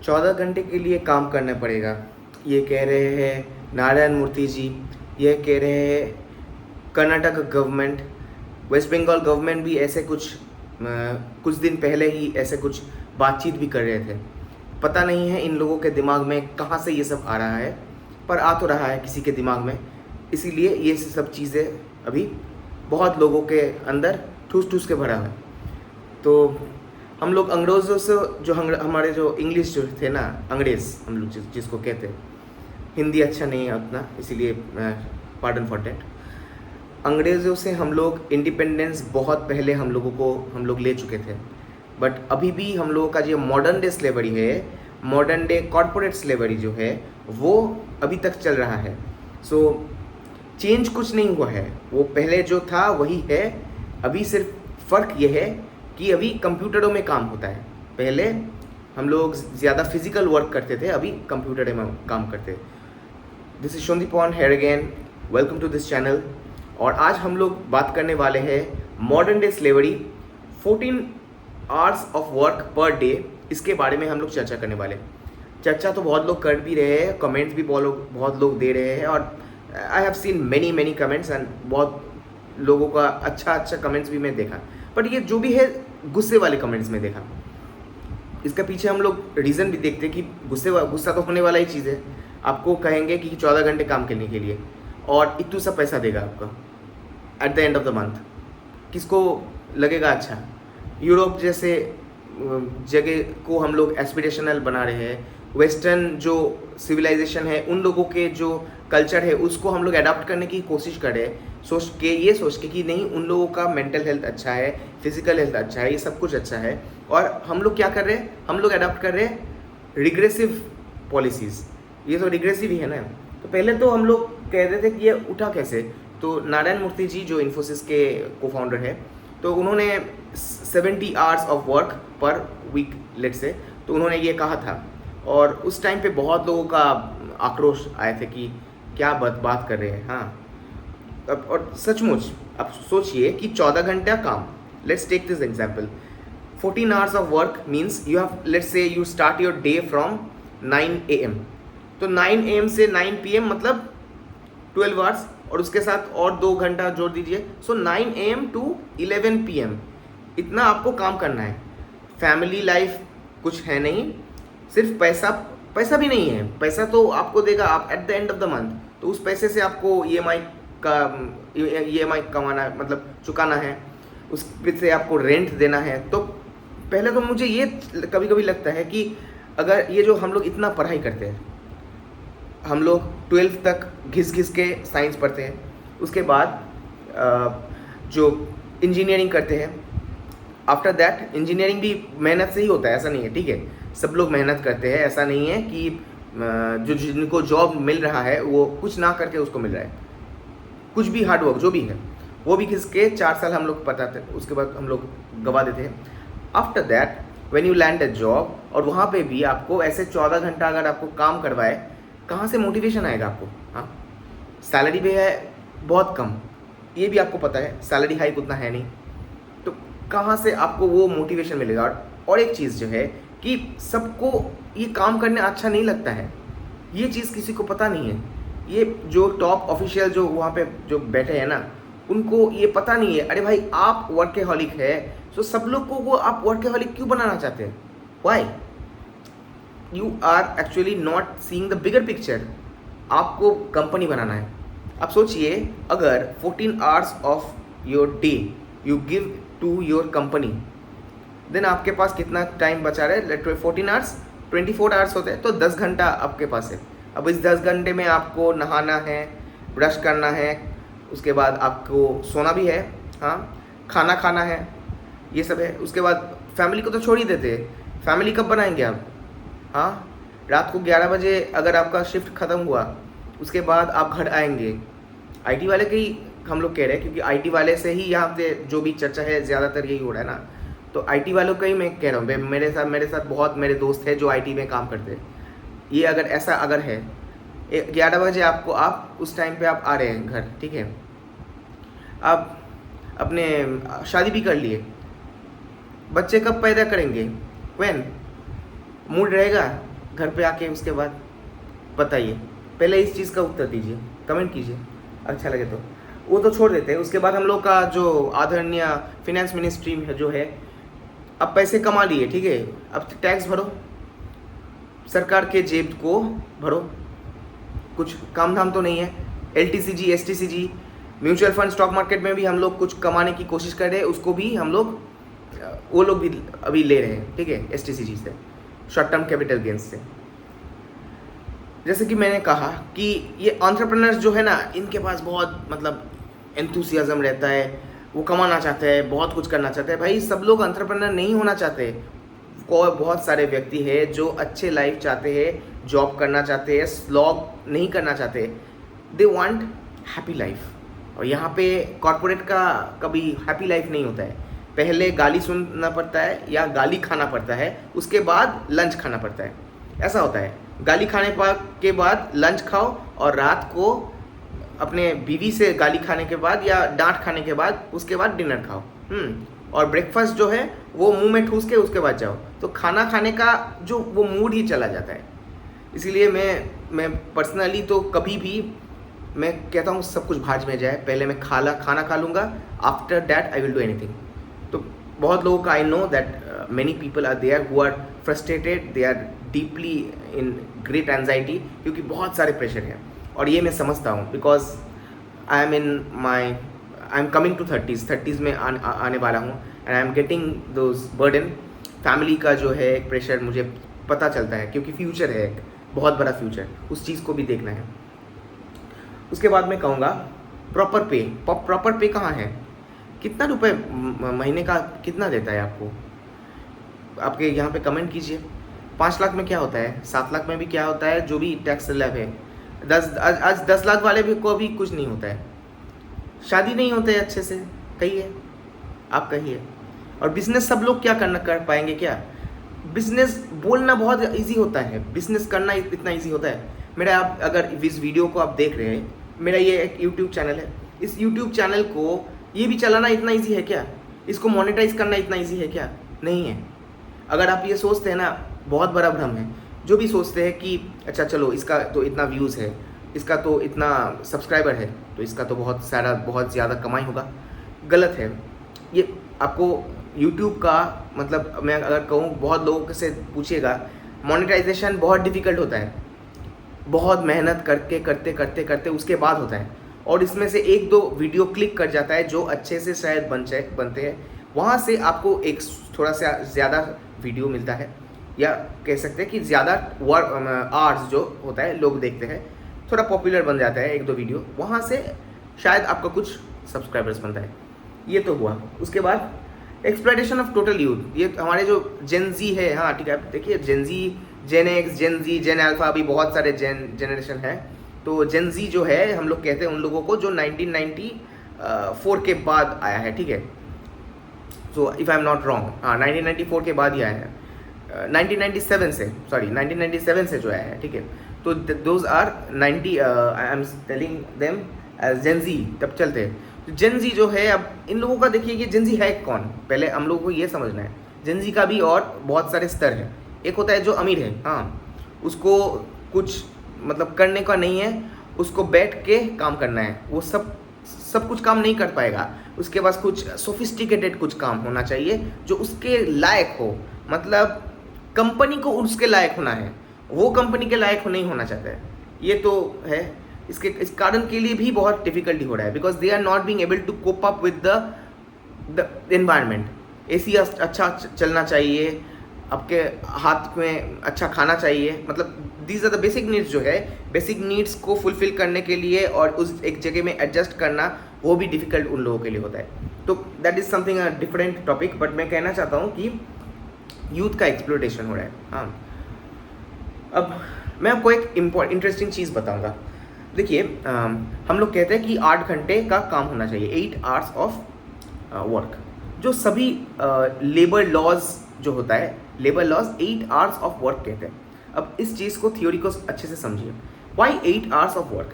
14 घंटे के लिए काम करना पड़ेगा, ये कह रहे हैं नारायण मूर्ति जी। ये कह रहे हैं Karnataka government. West Bengal government भी ऐसे कुछ दिन पहले ही ऐसे कुछ बातचीत भी कर रहे थे। पता नहीं है इन लोगों के दिमाग में कहाँ से ये सब आ रहा है, पर आ तो रहा है किसी के दिमाग में। इसीलिए ये सब चीज़ें अभी बहुत लोगों के अंदर ठूस ठूस के भरा है। तो हम लोग अंग्रेज़ों से हमारे जो इंग्लिश जो थे ना, अंग्रेज़ हम लोग जिसको कहते हैं, हिंदी अच्छा नहीं है उतना, इसीलिए पार्डन फॉर डेट। अंग्रेज़ों से हम लोग इंडिपेंडेंस बहुत पहले हम लोग ले चुके थे। बट अभी भी हम लोगों का जो मॉडर्न डे स्लेवरी है, मॉडर्न डे कॉर्पोरेट स्लेवरी जो है, वो अभी तक चल रहा है। सो चेंज कुछ नहीं हुआ है, वो पहले जो था वही है। अभी सिर्फ फ़र्क ये है कि अभी कंप्यूटरों में काम होता है। पहले हम लोग ज़्यादा फिजिकल वर्क करते थे, अभी कंप्यूटर में काम करते। This is Shondeep here again, welcome to this channel. और आज हम लोग बात करने वाले हैं modern day slavery, 14 hours of work per day. इसके बारे में हम लोग चर्चा करने वाले। चर्चा तो बहुत लोग कर भी रहे हैं, कमेंट्स भी बहुत लोग दे रहे हैं, और I have seen many comments and बहुत लोगों का अच्छा कमेंट्स भी मैं देखा। बट ये जो भी है गुस्से वाले कमेंट्स में देखा। इसका पीछे हम लोग रीज़न भी देखते हैं कि गुस्सा तो होने वाला ही चीज़ है। आपको कहेंगे कि 14 घंटे काम करने के लिए और इतना सा पैसा देगा आपका at the end of the month. किसको लगेगा अच्छा? यूरोप जैसे जगह को हम लोग एस्पिरेशनल बना रहे हैं। वेस्टर्न जो सिविलाइजेशन है, उन लोगों के जो कल्चर है, उसको हम लोग अडॉप्ट करने की कोशिश कर रहे हैं, सोच के कि नहीं, उन लोगों का मेंटल हेल्थ अच्छा है, फिजिकल हेल्थ अच्छा है, ये सब कुछ अच्छा है। और हम लोग क्या कर रहे हैं? हम लोग अडॉप्ट कर रहे हैं रिग्रेसिव पॉलिसीज़। ये तो रिग्रेसिव ही है ना। तो पहले तो हम लोग कह रहे थे कि ये उठा कैसे। तो नारायण मूर्ति जी जो इन्फोसिस के को फाउंडर है, तो उन्होंने 70 hours of work per week let's say, तो उन्होंने ये कहा था। और उस टाइम पे बहुत लोगों का आक्रोश आए थे कि क्या बात कर रहे हैं। हाँ, और सचमुच अब सोचिए कि 14 घंटा काम, let's take this example. 14 hours of work means you have, let's say you start your day from 9 AM। तो 9 AM से 9 PM मतलब 12 आवर्स, और उसके साथ और 2 घंटा जोड़ दीजिए। सो 9 AM टू 11 PM इतना आपको काम करना है। फैमिली लाइफ कुछ है नहीं, सिर्फ पैसा भी नहीं है। पैसा तो आपको देगा आप at the end of the month. तो उस पैसे से आपको EMI कमाना है, मतलब चुकाना है, उस से आपको रेंट देना है। तो पहले तो मुझे ये कभी कभी लगता है कि अगर ये जो हम लोग इतना पढ़ाई करते हैं, हम लोग 12th तक घिस के साइंस पढ़ते हैं, उसके बाद जो इंजीनियरिंग करते हैं, आफ्टर दैट इंजीनियरिंग भी मेहनत से ही होता है, ऐसा नहीं है, ठीक है, सब लोग मेहनत करते हैं। ऐसा नहीं है कि जो जिनको जॉब मिल रहा है वो कुछ ना करके उसको मिल रहा है। कुछ भी हार्डवर्क जो भी है वो भी घिस के 4 साल हम लोग पढ़ाते हैं, उसके बाद हम लोग गवा देते हैं। After that when you land a job, और वहाँ पे भी आपको ऐसे 14 घंटा अगर आपको काम करवाए, कहाँ से मोटिवेशन आएगा आपको? हाँ, सैलरी भी है बहुत कम, ये भी आपको पता है, सैलरी हाइक उतना है नहीं, तो कहाँ से आपको वो मोटिवेशन मिलेगा? और एक चीज़ जो है कि सबको ये काम करने अच्छा नहीं लगता है, ये चीज़ किसी को पता नहीं है। ये जो टॉप ऑफिशियल जो वहाँ पे जो बैठे हैं ना, उनको ये पता नहीं है। अरे भाई, आप वर्केहॉलिक है, तो सब लोग को वो आप वर्केहॉलिक क्यों बनाना चाहते हैं? Why? You are actually not seeing the bigger picture. आपको कंपनी बनाना है। आप सोचिए, अगर 14 hours of your day you give to your company, then आपके पास कितना टाइम बचा रहा है? 14 आवर्स 24 आवर्स होते हैं, तो 10 घंटा आपके पास है। अब इस 10 घंटे में आपको नहाना है, ब्रश करना है, उसके बाद आपको सोना भी है, हाँ, खाना खाना है, ये सब है। उसके बाद फैमिली को तो छोड़ ही देते हैं। फैमिली कब बनाएंगे आप? हाँ, रात को 11 बजे अगर आपका शिफ्ट ख़त्म हुआ, उसके बाद आप घर आएंगे। IT वाले के ही हम लोग कह रहे हैं, क्योंकि IT वाले से ही यहाँ पे जो भी चर्चा है ज़्यादातर यही हो रहा है ना। तो IT वालों का ही मैं कह रहा हूँ। मेरे साथ बहुत मेरे दोस्त हैं जो IT में काम करते हैं। ये अगर है 11 बजे आपको, आप उस टाइम पे आप आ रहे हैं घर, ठीक है, आप अपने शादी भी कर लिए, बच्चे कब पैदा करेंगे? व्हेन मूड रहेगा घर पे आके उसके बाद बताइए, पहले इस चीज़ का उत्तर दीजिए, कमेंट कीजिए, अच्छा लगे तो। वो तो छोड़ देते हैं। उसके बाद हम लोग का जो आदरणीय फिनेंस मिनिस्ट्री है जो है, अब पैसे कमा लिए, ठीक है, अब टैक्स भरो, सरकार के जेब को भरो, कुछ काम धाम तो नहीं है। LTCG, STCG, mutual fund, stock market में भी हम लोग कुछ कमाने की कोशिश कर रहे हैं, उसको भी हम लोग, वो लोग भी अभी ले रहे हैं, ठीक है, STCG से, शॉर्ट टर्म कैपिटल गेंस से। जैसे कि मैंने कहा कि ये एंटरप्रेन्योर्स जो है ना, इनके पास बहुत मतलब एंथुसियाज्म रहता है, वो कमाना चाहते हैं, बहुत कुछ करना चाहते हैं। भाई सब लोग एंटरप्रेन्योर नहीं होना चाहते। और बहुत सारे व्यक्ति हैं जो अच्छे लाइफ चाहते हैं, जॉब करना चाहते हैं, स्लॉग नहीं करना चाहते, दे वांट हैप्पी लाइफ। और यहाँ पे कॉर्पोरेट का कभी हैप्पी लाइफ नहीं होता है। पहले गाली सुनना पड़ता है या गाली खाना पड़ता है, उसके बाद लंच खाना पड़ता है, ऐसा होता है। गाली खाने के बाद लंच खाओ और रात को अपने बीवी से गाली खाने के बाद या डांट खाने के बाद उसके बाद डिनर खाओ। और ब्रेकफास्ट जो है वो मुंह में ठूस के उसके बाद जाओ, तो खाना खाने का जो वो मूड ही चला जाता है। इसीलिए मैं पर्सनली तो कभी भी मैं कहता हूँ सब कुछ भाज में जाए, पहले मैं खाना खा लूँगा, after that I will do anything. तो बहुत लोगों का I know that many people are there who are frustrated, they are deeply in great anxiety, क्योंकि बहुत सारे प्रेशर हैं। और ये मैं समझता हूँ, because I am coming to 30s में आने वाला हूँ, and I am getting those burden. Family का जो है एक प्रेशर मुझे पता चलता है, क्योंकि फ्यूचर है एक बहुत बड़ा फ्यूचर, उस चीज़ को भी देखना है। उसके बाद मैं कहूँगा प्रॉपर पे कहाँ है? कितना रुपए महीने का कितना देता है आपको? आपके यहाँ पे कमेंट कीजिए। 5 लाख में क्या होता है, 7 लाख में भी क्या होता है, जो भी टैक्स स्लैब है। आज 10 लाख वाले भी को भी कुछ नहीं होता है, शादी नहीं होते अच्छे से, कहिए, आप कहिए। और बिजनेस सब लोग क्या कर पाएंगे क्या? बिजनेस बोलना बहुत इजी होता है, बिजनेस करना इतना इजी होता है। मेरा आप अगर इस वीडियो को आप देख रहे हैं, मेरा ये एक यूट्यूब चैनल है, इस यूट्यूब चैनल को ये भी चलाना इतना इजी है क्या? इसको मोनेटाइज करना इतना इजी है क्या? नहीं है। अगर आप ये सोचते हैं ना, बहुत बड़ा भ्रम है। जो भी सोचते हैं कि अच्छा चलो इसका तो इतना व्यूज़ है, इसका तो इतना सब्सक्राइबर है, तो इसका तो बहुत ज़्यादा कमाई होगा, गलत है। ये आपको YouTube का मतलब, मैं अगर कहूँ, बहुत लोगों से पूछिएगा, मोनेटाइजेशन बहुत डिफ़िकल्ट होता है, बहुत मेहनत करके करते उसके बाद होता है। और इसमें से 1-2 वीडियो क्लिक कर जाता है जो अच्छे से शायद बनते हैं, वहाँ से आपको एक थोड़ा सा ज़्यादा वीडियो मिलता है, या कह सकते हैं कि ज़्यादा आवर्स जो होता है लोग देखते हैं, थोड़ा पॉपुलर बन जाता है 1-2 वीडियो, वहाँ से शायद आपका कुछ सब्सक्राइबर्स बनता है। ये तो हुआ। उसके बाद एक्सप्लॉयटेशन ऑफ टोटल यूथ, ये हमारे जो जेन जी है, हाँ ठीक है, देखिए जेन जी, जेन एक्स, जेन जी, जेन अल्फा, अभी बहुत सारे जनरेशन है। तो जेन जी जो है, हम लोग कहते हैं उन लोगों को जो 1994 के बाद आया है, ठीक है। So if I am not wrong, हाँ 1994 के बाद ही आया है, 1997 से जो आया है, ठीक है। तो those are 90, I am telling them as Gen Z, तब चलते हैं। तो जेन जी जो है, अब इन लोगों का देखिए कि जेन जी है कौन, पहले हम लोगों को ये समझना है। जेन जी का भी और बहुत सारे स्तर हैं। एक होता है जो अमीर है, हाँ, उसको कुछ मतलब करने का नहीं है, उसको बैठ के काम करना है, वो सब कुछ काम नहीं कर पाएगा। उसके पास कुछ सोफिस्टिकेटेड कुछ काम होना चाहिए जो उसके लायक हो, मतलब कंपनी को उसके लायक होना है, वो कंपनी के लायक नहीं होना चाहता है। ये तो है। इस कारण के लिए भी बहुत डिफिकल्टी हो रहा है, because they are not being able to cope up with the environment. AC अच्छा चलना चाहिए, आपके हाथ में अच्छा खाना चाहिए, मतलब these are the basic needs जो है, बेसिक नीड्स को फुलफिल करने के लिए और उस एक जगह में एडजस्ट करना, वो भी डिफ़िकल्ट उन लोगों के लिए होता है। तो that is something a different topic, but मैं कहना चाहता हूँ कि यूथ का एक्सप्लोटेशन हो रहा है। हाँ, अब मैं आपको एक इंटरेस्टिंग चीज़ बताऊँगा। देखिए, हम लोग कहते हैं कि 8 घंटे का काम होना चाहिए, 8 आवर्स ऑफ वर्क, जो सभी लेबर लॉज जो होता है, labour laws 8 hours of work कहते हैं। अब इस चीज़ को, थ्योरी को अच्छे से समझिए। Why 8 hours of work?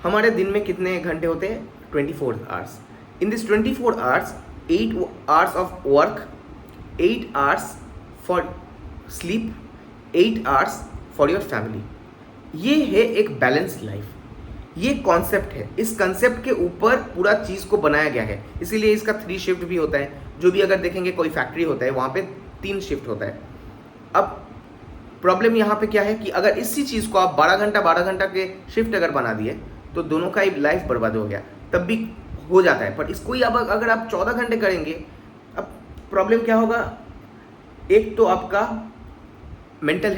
हमारे दिन में कितने घंटे होते हैं? 24 hours. In this 24 hours, 8 hours of work, 8 hours for sleep, 8 hours for your family. ये है एक बैलेंस लाइफ, ये कॉन्सेप्ट है। इस कॉन्सेप्ट के ऊपर पूरा चीज़ को बनाया गया है, इसीलिए इसका 3 शिफ्ट भी होता है। जो भी अगर देखेंगे कोई फैक्ट्री होता है वहाँ पे 3 शिफ्ट होता है। अब प्रॉब्लम यहाँ पे क्या है कि अगर इसी चीज़ को आप 12 घंटा के शिफ्ट अगर बना दिए तो दोनों का ही लाइफ बर्बाद हो गया, तब भी हो जाता है। पर इसको ही अब अगर आप 14 घंटे करेंगे, अब प्रॉब्लम क्या होगा, एक तो आपका मेंटल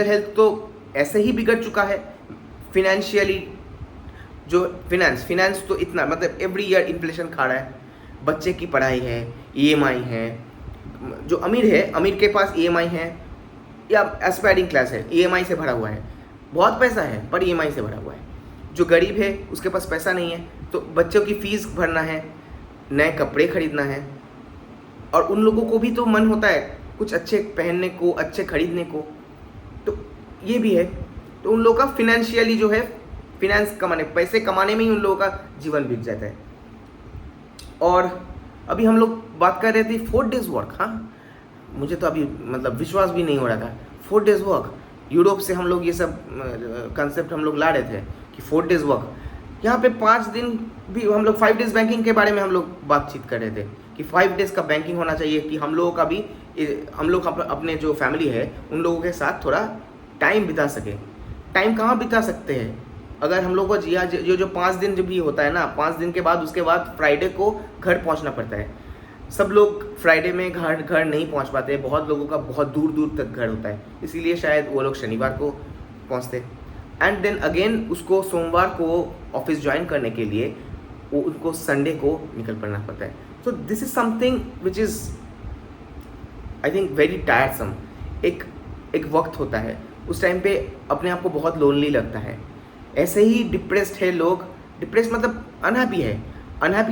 हेल्थ तो ऐसे ही बिगड़ चुका है। फिनेंशियली जो फिनेंस तो इतना मतलब एवरी ईयर इन्फ्लेशन खा रहा है। बच्चे की पढ़ाई है, EMI है, जो अमीर है अमीर के पास EMI है, या एस्पायरिंग क्लास है EMI से भरा हुआ है, बहुत पैसा है पर EMI से भरा हुआ है। जो गरीब है उसके पास पैसा नहीं है तो बच्चों की फ़ीस भरना है, नए कपड़े खरीदना है, और उन लोगों को भी तो मन होता है कुछ अच्छे पहनने को, अच्छे खरीदने को, तो ये भी है। तो उन लोगों का फिनेंशियली जो है, पैसे कमाने में ही उन लोगों का जीवन बीत जाता है। और अभी हम लोग बात कर रहे थे 4 डेज़ वर्क। हाँ, मुझे तो अभी मतलब विश्वास भी नहीं हो रहा था 4 डेज़ वर्क। यूरोप से हम लोग ये सब कंसेप्ट हम लोग ला रहे थे कि 4 डेज़ वर्क। यहाँ पे 5 दिन भी हम लोग 5 डेज़ बैंकिंग के बारे में हम लोग बातचीत कर रहे थे कि 5 डेज़ का बैंकिंग होना चाहिए, कि हम लोगों का भी, हम लोग अपने जो फैमिली है उन लोगों के साथ थोड़ा टाइम बिता सके। टाइम कहाँ बिता सकते हैं अगर हम लोग को जो 5 दिन जब भी होता है ना, 5 दिन के बाद उसके बाद फ्राइडे को घर पहुँचना पड़ता है। सब लोग फ्राइडे में घर नहीं पहुंच पाते, बहुत लोगों का बहुत दूर तक घर होता है, इसीलिए शायद वो लोग शनिवार को पहुंचते। एंड देन अगेन उसको सोमवार को ऑफिस ज्वाइन करने के लिए उनको संडे को निकल पड़ना पड़ता है। So this is something which is I think very टायरसम। एक वक्त होता है उस टाइम पे अपने आप को बहुत लोनली लगता है। ऐसे ही डिप्रेस्ड है लोग, डिप्रेस्ड मतलब अनहैप्पी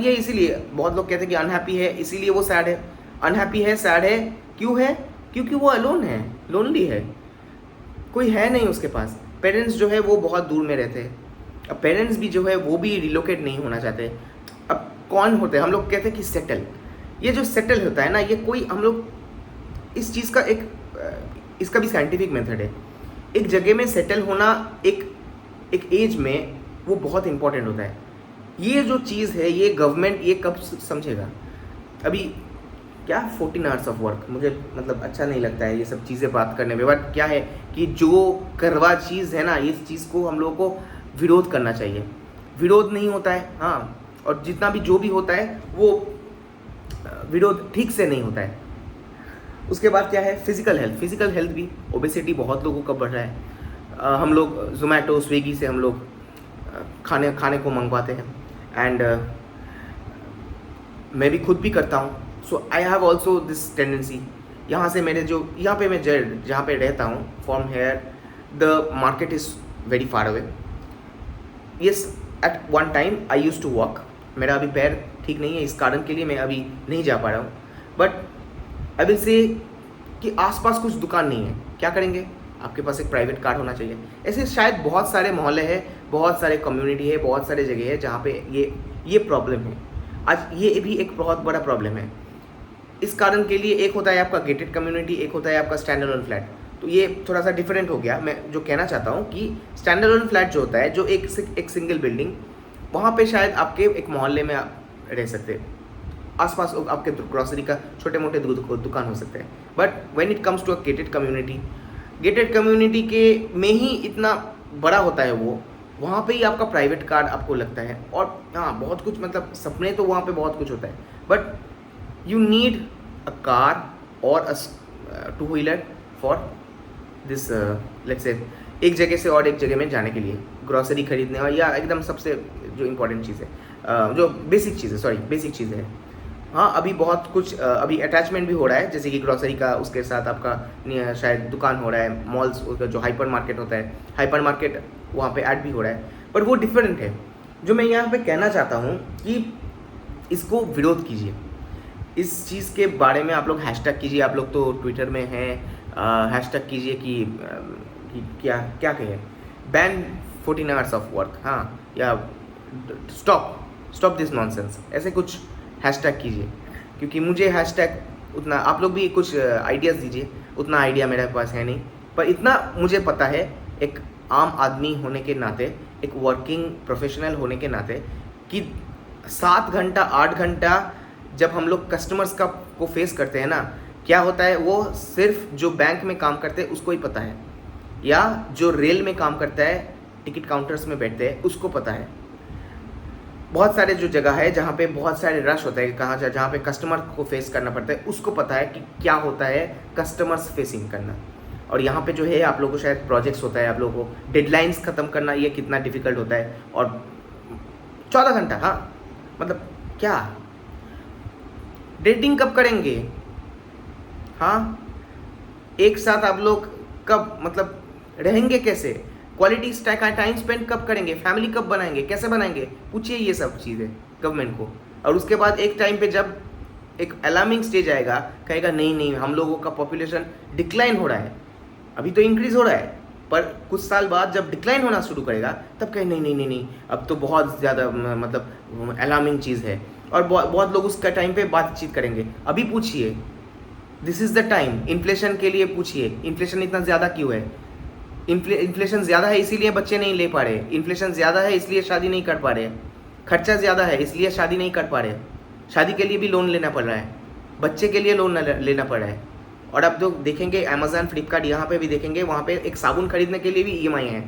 है इसीलिए बहुत लोग कहते हैं कि अनहैप्पी है इसीलिए वो सैड है। अनहैप्पी है, सैड है, क्यों है? क्योंकि वो अलोन है, लोनली है, कोई है नहीं उसके पास। पेरेंट्स जो है वो बहुत दूर में रहते हैं। अब पेरेंट्स भी जो है वो भी रिलोकेट नहीं होना चाहते। अब कौन होते हैं, हम लोग कहते हैं कि सेटल। ये जो सेटल होता है ना, ये कोई हम लोग इस चीज़ का इसका भी साइंटिफिक मेथड है। एक जगह में सेटल होना एक एज में वो बहुत इंपॉर्टेंट होता है। ये जो चीज़ है ये गवर्नमेंट ये कब समझेगा? अभी क्या 14 आवर्स ऑफ वर्क, मुझे मतलब अच्छा नहीं लगता है ये सब चीज़ें बात करने में। बट क्या है कि जो करवा चीज़ है ना, इस चीज़ को हम लोगों को विरोध करना चाहिए। विरोध नहीं होता है, हाँ, और जितना भी जो भी होता है वो विरोध ठीक से नहीं होता है। उसके बाद क्या है, फिजिकल हेल्थ भी, ओबेसिटी बहुत लोगों का बढ़ रहा है। हम लोग जोमेटो स्विगी से हम लोग खाने को मंगवाते हैं, एंड मैं भी खुद भी करता हूँ। So I have also this tendency. यहाँ से मेरे यहाँ पे मैं जहाँ पे रहता हूँ, from here the market is very far away. Yes, at one time I use to walk. मेरा अभी पैर ठीक नहीं है, इस कारण के लिए मैं अभी नहीं जा पा रहा हूँ। बट आई विल से कि आसपास कुछ दुकान नहीं है, क्या करेंगे? आपके पास एक प्राइवेट कार होना चाहिए। ऐसे शायद बहुत सारे मोहल्ले हैं, बहुत सारे कम्युनिटी है, बहुत सारे जगह है जहाँ पे ये प्रॉब्लम है। आज ये भी एक बहुत बड़ा प्रॉब्लम है। इस कारण के लिए एक होता है आपका गेटेड कम्युनिटी, एक होता है आपका स्टैंड अलोन फ्लैट। तो ये थोड़ा सा डिफरेंट हो गया। मैं जो कहना चाहता हूँ कि स्टैंड अलोन फ्लैट जो होता है, जो एक सिंगल बिल्डिंग, वहाँ पे शायद आपके एक मोहल्ले में आप रह सकते हैं, आसपास आपके ग्रॉसरी का छोटे मोटे दुकान हो सकते हैं। But when it comes to a gated community के में ही इतना बड़ा होता है वो, वहाँ पे ही आपका प्राइवेट कार आपको लगता है। और हाँ, बहुत कुछ मतलब सपने तो वहाँ पे बहुत कुछ होता है, but you need a car और अ 2-wheeler for this let's say एक जगह से और एक जगह में जाने के लिए, ग्रॉसरी खरीदने, और या एकदम सबसे जो इम्पोर्टेंट चीज़ है, जो बेसिक चीज़ है। हाँ, अभी बहुत कुछ अभी अटैचमेंट भी हो रहा है, जैसे कि ग्रॉसरी का उसके साथ आपका शायद दुकान हो रहा है, मॉल्स, उसका जो हाइपर मार्केट होता है, हाइपर मार्केट वहाँ पे ऐड भी हो रहा है। पर वो डिफरेंट है। जो मैं यहाँ पे कहना चाहता हूँ कि इसको विरोध कीजिए, इस चीज़ के बारे में आप लोग हैशटैग कीजिए। आप लोग तो ट्विटर में हैं, हैशटैग कीजिए कि क्या कहें, बैन 14 आवर्स ऑफ वर्क, हाँ, या स्टॉप दिस नॉनसेंस, ऐसे कुछ हैशटैग कीजिए। क्योंकि मुझे हैशटैग उतना, आप लोग भी कुछ आइडियाज़ दीजिए, उतना आइडिया मेरे पास है नहीं। पर इतना मुझे पता है एक आम आदमी होने के नाते, एक वर्किंग प्रोफेशनल होने के नाते, कि 7 घंटा 8 घंटा जब हम लोग कस्टमर्स का को फेस करते हैं ना, क्या होता है वो सिर्फ जो बैंक में काम करते हैं उसको ही पता है, या जो रेल में काम करता है टिकट काउंटर्स में बैठते हैं उसको पता है। बहुत सारे जो जगह है जहाँ पे बहुत सारे रश होता है, कहाँ जहाँ पे कस्टमर को फेस करना पड़ता है, उसको पता है कि क्या होता है कस्टमर्स फेसिंग करना। और यहाँ पे जो है आप लोगों को शायद प्रोजेक्ट्स होता है, आप लोगों को डेडलाइंस ख़त्म करना, ये कितना डिफिकल्ट होता है। और 14 घंटा, हाँ मतलब क्या डेटिंग कब करेंगे? हाँ, एक साथ आप लोग कब मतलब रहेंगे कैसे? क्वालिटी टाइम स्पेंड कब करेंगे? फैमिली कब बनाएंगे? कैसे बनाएंगे? पूछिए ये सब चीज़ें गवर्नमेंट को। और उसके बाद एक टाइम पे जब एक अलार्मिंग स्टेज आएगा, कहेगा नहीं नहीं हम लोगों का पॉपुलेशन डिक्लाइन हो रहा है, अभी तो इंक्रीज हो रहा है, पर कुछ साल बाद जब डिक्लाइन होना शुरू करेगा तब कहे नहीं नहीं नहीं नहीं अब तो बहुत ज़्यादा मतलब अलार्मिंग चीज़ है। और बहुत लोग उसका टाइम पे बातचीत करेंगे। अभी पूछिए, this is the time inflation के लिए। पूछिए इन्फ्लेशन इतना ज़्यादा क्यों है? इन्फ्लेशन ज़्यादा है इसीलिए बच्चे नहीं ले पा रहे, इन्फ्लेशन ज़्यादा है इसलिए शादी नहीं कर पा रहे, खर्चा ज़्यादा है इसलिए शादी नहीं कर पा रहे, शादी के लिए भी लोन लेना पड़ रहा है, बच्चे के लिए लोन लेना पड़ रहा है। और अब तो देखेंगे अमेज़न फ्लिपकार्ट यहाँ पे भी देखेंगे, वहाँ पे एक साबुन खरीदने के लिए भी EMI है।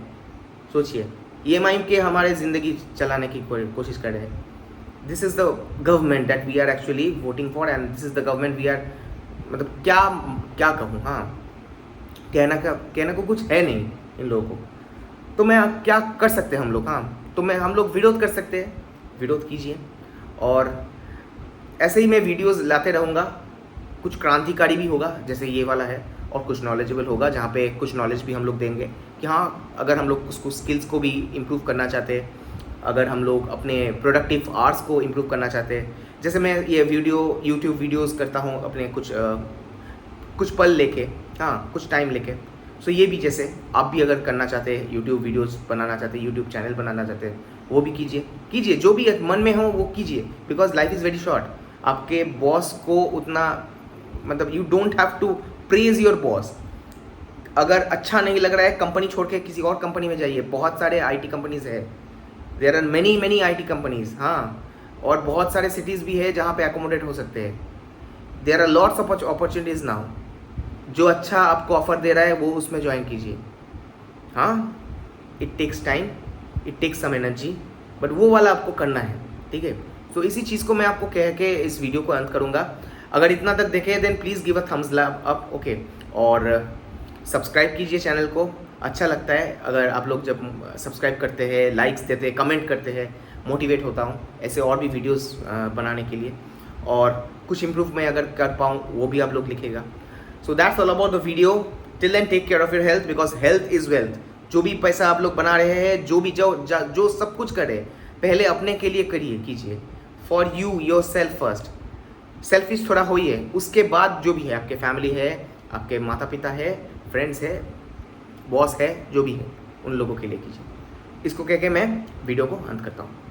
सोचिए EMI के हमारे ज़िंदगी चलाने की कोशिश कर रहे हैं। This is the government that we are actually voting for, and this is the government we are, मतलब क्या कहूँ, हाँ कहना को कुछ है नहीं इन लोगों को। तो मैं क्या कर सकते हैं हम लोग? हाँ तो हम लोग विरोध कर सकते हैं, विरोध कीजिए। और ऐसे ही मैं वीडियोस लाते रहूँगा, कुछ क्रांतिकारी भी होगा जैसे ये वाला है, और कुछ नॉलेजेबल होगा जहाँ पे कुछ नॉलेज भी हम लोग देंगे कि हाँ अगर हम लोग उसको स्किल्स को भी इम्प्रूव करना चाहते हैं, अगर हम लोग अपने प्रोडक्टिव आवर्स को इम्प्रूव करना चाहते हैं, जैसे मैं ये यूट्यूब वीडियोज़ करता हूँ अपने कुछ पल लेके, हाँ कुछ टाइम लेके। सो ये भी जैसे आप भी अगर करना चाहते हैं, यूट्यूब वीडियोस बनाना चाहते हैं, यूट्यूब चैनल बनाना चाहते हैं, वो भी कीजिए जो भी मन में हो वो कीजिए, because life is very short. आपके बॉस को उतना मतलब you don't have to praise your boss. अगर अच्छा नहीं लग रहा है कंपनी छोड़ के किसी और कंपनी में जाइए, बहुत सारे IT कंपनीज है, there are many IT companies, हाँ। और बहुत सारे सिटीज़ भी है जहाँ पे एकोमोडेट हो सकते हैं। There are lots of opportunities now. जो अच्छा आपको ऑफर दे रहा है वो उसमें ज्वाइन कीजिए, हाँ। It takes time, it takes some energy, but वो वाला आपको करना है, ठीक है। तो इसी चीज़ को मैं आपको कह के इस वीडियो को अंत करूँगा। अगर इतना तक देखे then please give a thumbs up, okay. और सब्सक्राइब कीजिए चैनल को, अच्छा लगता है अगर आप लोग जब सब्सक्राइब करते हैं, लाइक्स देते हैं, कमेंट करते हैं, मोटिवेट होता हूँ ऐसे और भी वीडियोस बनाने के लिए। और कुछ इम्प्रूव मैं अगर कर पाऊँ वो भी आप लोग लिखेगा। So that's all about the video. Till then take care of your health, because health is wealth. जो भी पैसा आप लोग बना रहे हैं, जो भी जो सब कुछ कर रहे हैं, पहले अपने के लिए कीजिए, for you your self first. Selfish थोड़ा होइए, उसके बाद जो भी है, आपके फैमिली है, आपके माता पिता है, फ्रेंड्स है, बॉस है, जो भी है, उन लोगों के लिए कीजिए। इसको कह के मैं वीडियो को अंत करता हूँ।